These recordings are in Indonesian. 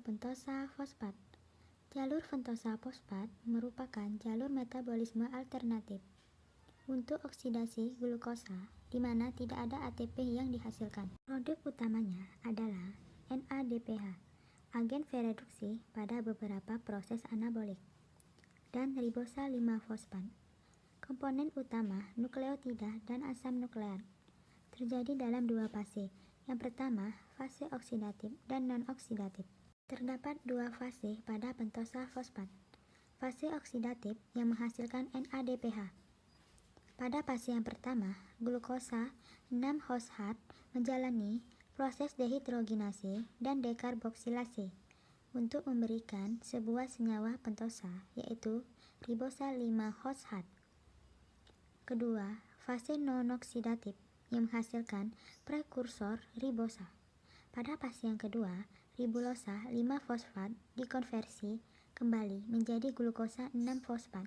pentosa fosfat. Jalur pentosa fosfat merupakan jalur metabolisme alternatif untuk oksidasi glukosa di mana tidak ada ATP yang dihasilkan. Produk utamanya adalah NADPH, agen reduksi pada beberapa proses anabolik, dan ribosa 5-fosfat, komponen utama nukleotida dan asam nukleat. Terjadi dalam dua fase. Yang pertama, fase oksidatif dan non-oksidatif. Terdapat dua fase pada pentosa fosfat. Fase oksidatif yang menghasilkan NADPH. Pada fase yang pertama, glukosa 6-fosfat menjalani proses dehidrogenase dan dekarboksilase untuk memberikan sebuah senyawa pentosa, yaitu ribosa 5-fosfat. Kedua, fase non-oksidatif yang menghasilkan prekursor ribosa. Pada fase yang kedua, ribosa 5-fosfat dikonversi kembali menjadi glukosa 6-fosfat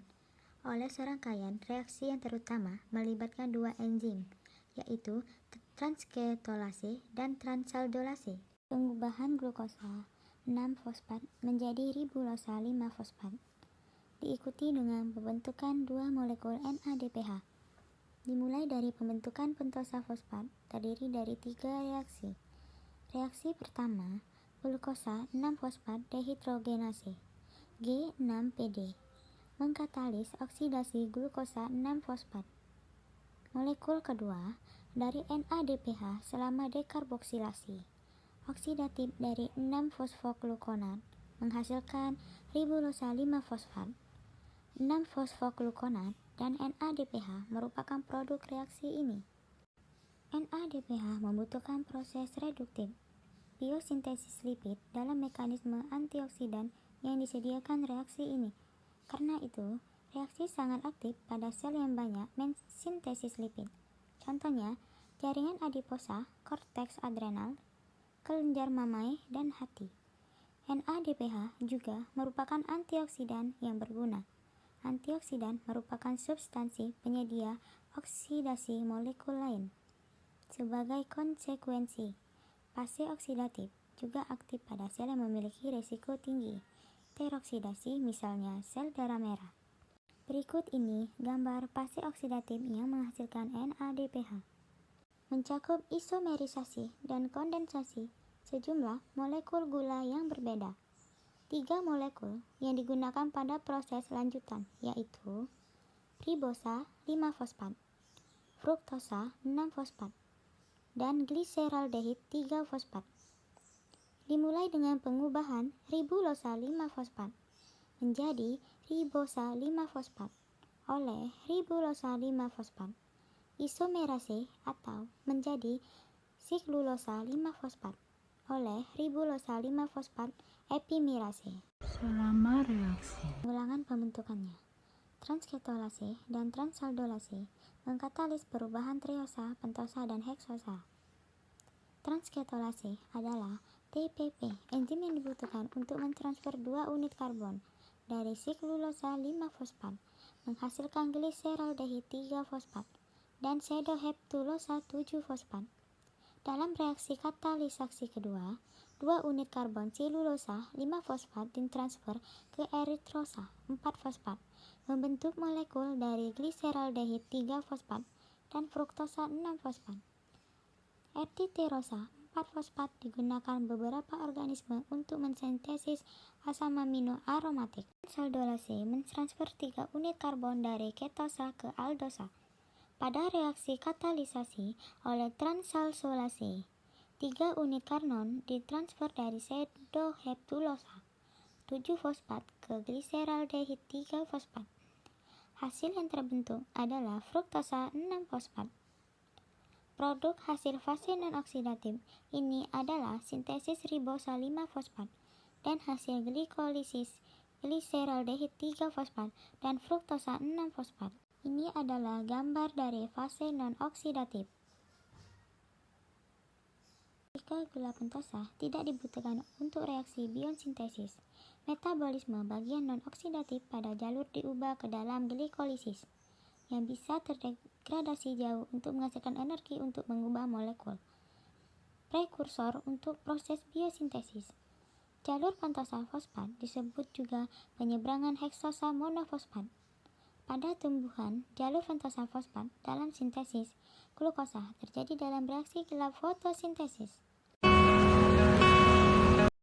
oleh serangkaian reaksi yang terutama melibatkan dua enzim, yaitu transketolase dan transaldolase. Pengubahan glukosa 6-fosfat menjadi ribosa 5-fosfat diikuti dengan pembentukan dua molekul NADPH. Dimulai dari pembentukan pentosa fosfat terdiri dari 3 reaksi. Reaksi pertama, glukosa 6-fosfat dehidrogenase G6PD mengkatalis oksidasi glukosa 6-fosfat. Molekul kedua dari NADPH selama dekarboksilasi oksidatif dari 6-fosfoglukonat menghasilkan ribosa 5-fosfat. 6-fosfoglukonat dan NADPH merupakan produk reaksi ini. NADPH membutuhkan proses reduktif biosintesis lipid dalam mekanisme antioksidan yang disediakan reaksi ini. Karena itu, reaksi sangat aktif pada sel yang banyak mensintesis lipid. Contohnya, jaringan adiposa, korteks adrenal, kelenjar mamai, dan hati. NADPH juga merupakan antioksidan yang berguna. Antioksidan merupakan substansi penyedia oksidasi molekul lain. Sebagai konsekuensi, fase oksidatif juga aktif pada sel yang memiliki risiko tinggi teroksidasi, misalnya sel darah merah. Berikut ini gambar fase oksidatif yang menghasilkan NADPH. Mencakup isomerisasi dan kondensasi sejumlah molekul gula yang berbeda. 3 molekul yang digunakan pada proses lanjutan yaitu ribosa 5-fosfat, fruktosa 6-fosfat, dan gliseraldehid 3-fosfat. Dimulai dengan pengubahan ribosa 5-fosfat menjadi ribosa 5-fosfat oleh ribosa 5-fosfat isomerase atau menjadi siklulosa 5-fosfat oleh ribosa 5-fosfat epimerase. Selama reaksi Ulangan pembentukannya. Transketolase dan transaldolase mengkatalis perubahan triosa, pentosa, dan heksosa. Transketolase adalah TPP, enzim yang dibutuhkan untuk mentransfer 2 unit karbon dari siklulosa 5-fosfat menghasilkan gliseraldehid 3-fosfat dan pseudoheptulosa 7-fosfat. Dalam reaksi katalisasi kedua, 2 unit karbon silulosa 5-fosfat ditransfer ke eritrosa 4-fosfat membentuk molekul dari gliseraldehid 3-fosfat dan fruktosa 6-fosfat. Erditerosa 4-fosfat digunakan beberapa organisme untuk mensintesis asam amino aromatik. Transaldolase mentransfer 3 unit karbon dari ketosa ke aldosa. Pada reaksi katalisasi oleh transalsolase, 3 unit karbon ditransfer dari pseudoheptulosa 7-fosfat ke gliseraldehid 3-fosfat. Hasil yang terbentuk adalah fruktosa 6-fosfat. Produk hasil fase non-oksidatif ini adalah sintesis ribosa 5-fosfat dan hasil glikolisis gliseraldehid 3-fosfat dan fruktosa 6-fosfat. Ini adalah gambar dari fase non-oksidatif. Jika gula pentosa tidak dibutuhkan untuk reaksi biosintesis, metabolisme bagian non-oksidatif pada jalur diubah ke dalam glikolisis yang bisa terdegradasi jauh untuk menghasilkan energi untuk mengubah molekul prekursor untuk proses biosintesis. Jalur pentosa fosfat disebut juga penyeberangan heksosa monofosfat. Pada tumbuhan, jalur pentosa fosfat dalam sintesis glukosa terjadi dalam reaksi gelap fotosintesis.